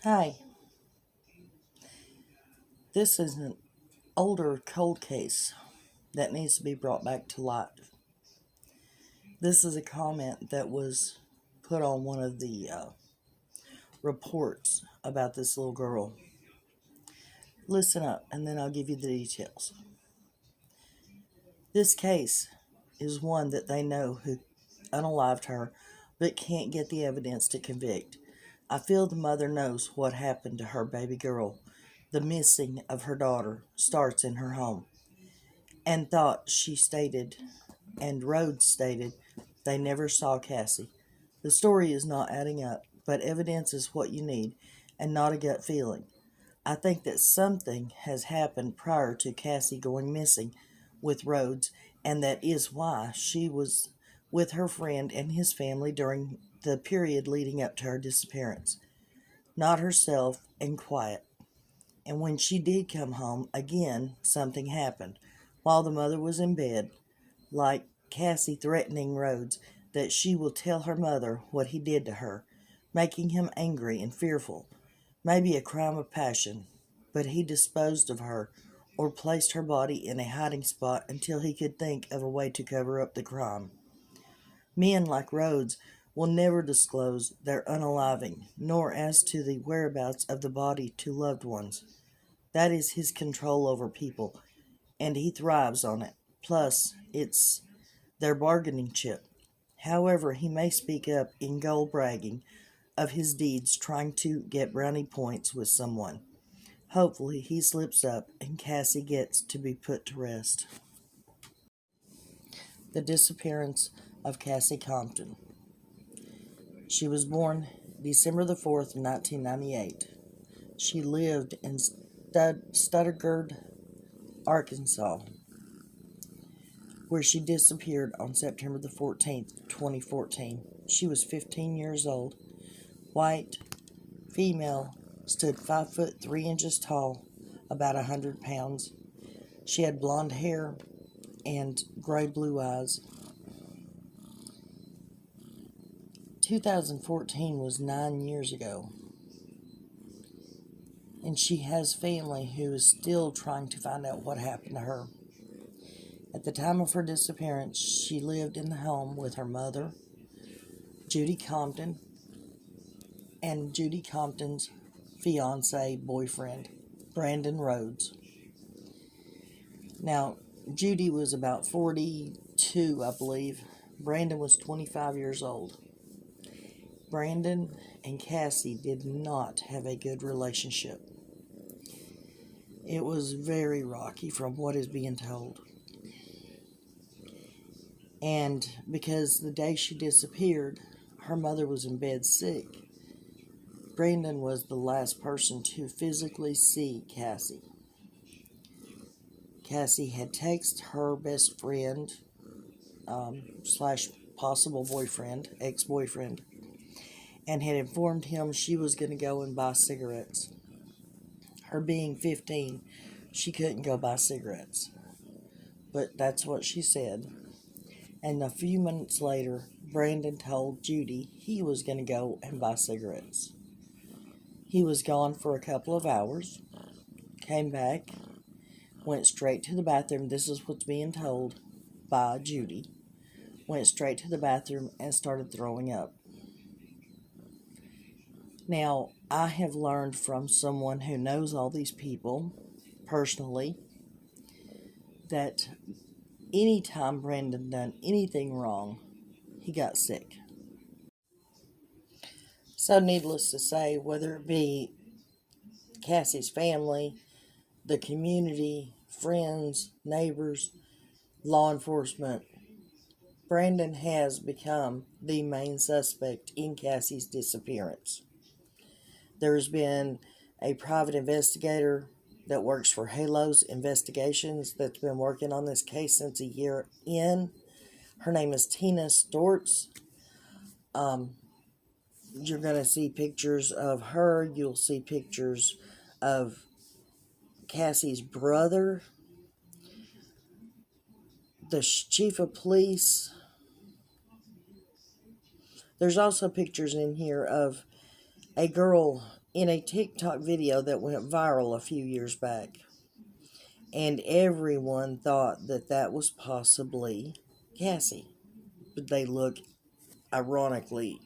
Hi, this is an older cold case that needs to be brought back to light. This is a comment that was put on one of the reports about this little girl. Listen up, and then I'll give you the details. This case is one that they know who unalived her, but can't get the evidence to convict. I feel the mother knows what happened to her baby girl. The missing of her daughter starts in her home, and thought she stated and Rhodes stated they never saw Cassie. The story is not adding up, but evidence is what you need, and not a gut feeling. I think that something has happened prior to Cassie going missing with Rhodes, and that is why she was with her friend and his family during the period leading up to her disappearance. Not herself and quiet. And when she did come home, again, something happened. While the mother was in bed, like Cassie threatening Rhodes that she will tell her mother what he did to her, making him angry and fearful, maybe a crime of passion. But he disposed of her or placed her body in a hiding spot until he could think of a way to cover up the crime. Men like Rhodes will never disclose their unaliving, nor as to the whereabouts of the body to loved ones. That is his control over people, and he thrives on it. Plus, it's their bargaining chip. However, he may speak up in gold bragging of his deeds trying to get brownie points with someone. Hopefully, he slips up and Cassie gets to be put to rest. The disappearance of Cassie Compton. She was born December the 4th, 1998. She lived in Stuttgart, Arkansas, where she disappeared on September the 14th, 2014. She was 15 years old, white, female, stood 5 foot 3 inches tall, about 100 pounds. She had blonde hair and gray blue eyes. 2014 was 9 years ago, and she has family who is still trying to find out what happened to her. At the time of her disappearance, she lived in the home with her mother, Judy Compton, and Judy Compton's boyfriend, Brandon Rhodes. Now, Judy was about 42, I believe. Brandon was 25 years old. Brandon and Cassie did not have a good relationship. It was very rocky from what is being told. And because the day she disappeared, her mother was in bed sick, Brandon was the last person to physically see Cassie. Cassie had texted her best friend, slash possible boyfriend, ex-boyfriend, and had informed him she was going to go and buy cigarettes. Her being 15, she couldn't go buy cigarettes. But that's what she said. And a few minutes later, Brandon told Judy he was going to go and buy cigarettes. He was gone for a couple of hours, came back, went straight to the bathroom. This is what's being told by Judy. Went straight to the bathroom and started throwing up. Now, I have learned from someone who knows all these people personally that anytime Brandon done anything wrong, he got sick. So, needless to say, whether it be Cassie's family, the community, friends, neighbors, law enforcement, Brandon has become the main suspect in Cassie's disappearance. There's been a private investigator that works for Halo's Investigations that's been working on this case since a year in. Her name is Tina Stortz. You're going to see pictures of her. You'll see pictures of Cassie's brother, the chief of police. There's also pictures in here of a girl in a TikTok video that went viral a few years back. And everyone thought that that was possibly Cassie. But they look, ironically,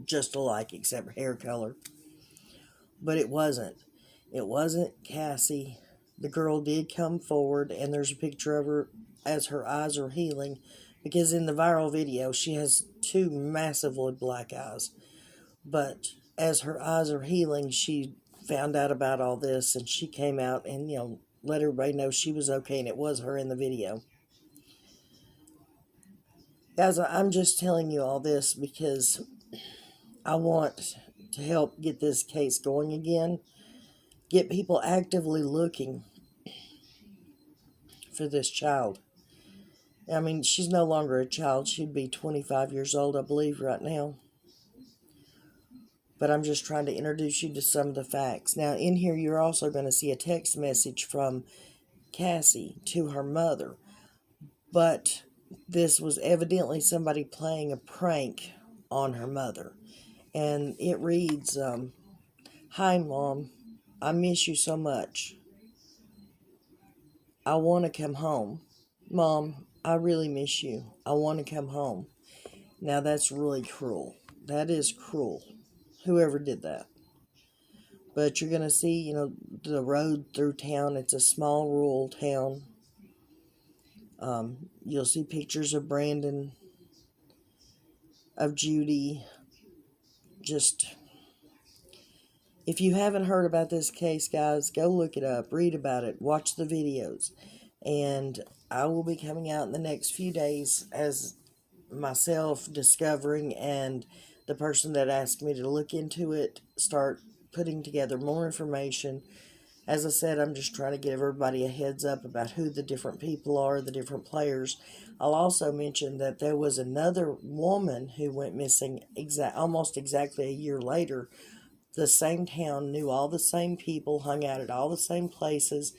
just alike except hair color. But it wasn't. It wasn't Cassie. The girl did come forward, and there's a picture of her as her eyes are healing. Because in the viral video, she has two massively black eyes. But as her eyes are healing, she found out about all this, and she came out and, let everybody know she was okay, and it was her in the video. Guys, I'm just telling you all this because I want to help get this case going again. Get people actively looking for this child. I mean, she's no longer a child. She'd be 25 years old, I believe, right now. But I'm just trying to introduce you to some of the facts. Now, in here, you're also going to see a text message from Cassie to her mother. But this was evidently somebody playing a prank on her mother. And it reads, "Hi, Mom. I miss you so much. I want to come home. Mom, I really miss you. I want to come home." Now, that's really cruel. That is cruel. Whoever did that. But you're going to see, the road through town. It's a small rural town. You'll see pictures of Brandon, of Judy. Just, if you haven't heard about this case, guys, go look it up, read about it, watch the videos. And I will be coming out in the next few days as myself discovering, and the person that asked me to look into it start putting together more information. As I said, I'm just trying to give everybody a heads up about who the different people are, the different players. I'll also mention that there was another woman who went missing almost exactly a year later. The same town, knew all the same people, hung out at all the same places.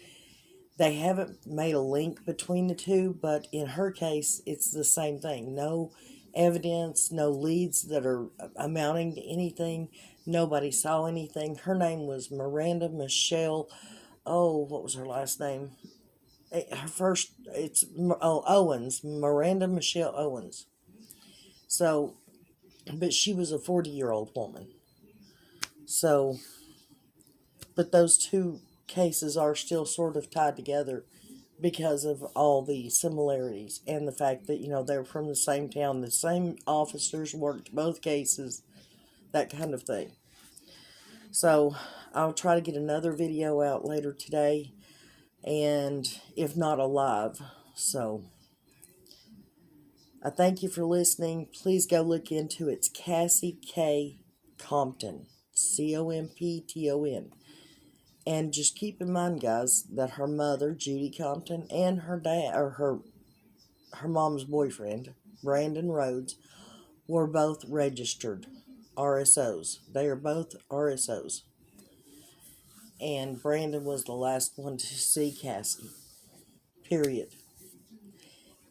They haven't made a link between the two, but in her case, it's the same thing. No evidence, no leads that are amounting to anything. Nobody saw anything. Her name was Miranda Michelle. Oh, what was her last name? Owens. Miranda Michelle Owens. So, but she was a 40-year-old woman. So, but those two cases are still sort of tied together because of all the similarities and the fact that, they're from the same town, the same officers worked both cases, that kind of thing. So I'll try to get another video out later today, and if not, alive. So I thank you for listening. Please go look into it. It's Cassie K. Compton, Compton. And just keep in mind, guys, that her mother, Judy Compton, and her dad, or her mom's boyfriend, Brandon Rhodes, were both registered RSOs. They are both RSOs. And Brandon was the last one to see Cassie. Period.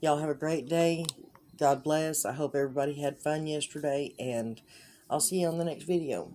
Y'all have a great day. God bless. I hope everybody had fun yesterday, and I'll see you on the next video.